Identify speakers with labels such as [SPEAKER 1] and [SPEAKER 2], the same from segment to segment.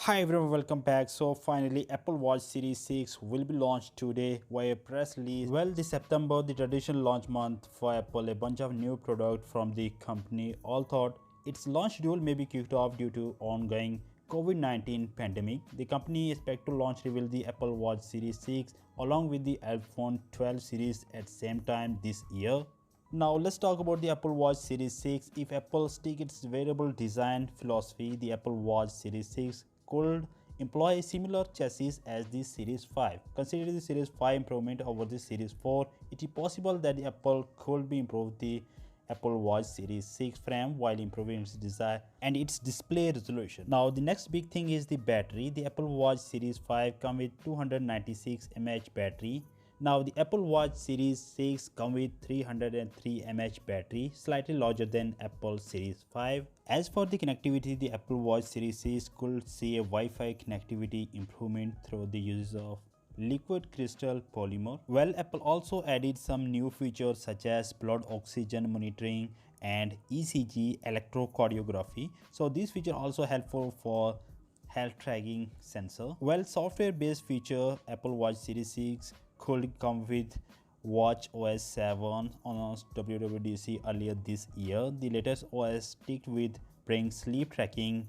[SPEAKER 1] Hi everyone, welcome back. So finally Apple Watch Series 6 will be launched today via press release. Well, this September, the traditional launch month for Apple, a bunch of new products from the company all thought its launch schedule may be kicked off due to ongoing COVID-19 pandemic. The company expects to launch reveal the Apple Watch Series 6 along with the iPhone 12 series at same time this year. Now let's talk about the Apple Watch Series 6. If Apple stick its wearable design philosophy, the Apple Watch Series 6 could employ a similar chassis as the Series 5. Considering the Series 5 improvement over the Series 4, it is possible that the Apple could be improved the Apple Watch Series 6 frame while improving its design and its display resolution. Now the next big thing is the battery. The Apple Watch Series 5 come with 296 mAh battery. Now the Apple Watch Series 6 come with 303 mAh battery, slightly larger than Apple Series 5. As for the connectivity, the Apple Watch Series 6 could see a Wi-Fi connectivity improvement through the use of liquid crystal polymer. Well, Apple also added some new features such as blood oxygen monitoring and ECG electrocardiography. So these features also helpful for health tracking sensor. Well, software based feature Apple Watch Series 6 could come with Watch OS 7 announced WWDC earlier this year. The latest OS sticked with bring sleep tracking,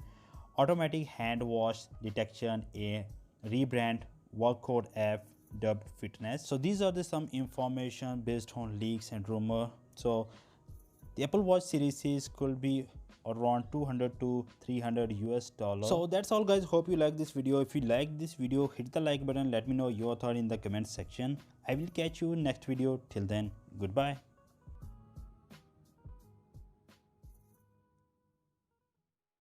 [SPEAKER 1] automatic hand wash detection, a rebrand workout app dubbed Fitness. So these are the some information based on leaks and rumor. So the Apple Watch Series 6 could be around 200 to 300 US dollars. So that's all guys, hope you like this video. If you like this video, hit the like button, let me know your thought in the comment section. I will catch you next video. Till then, goodbye.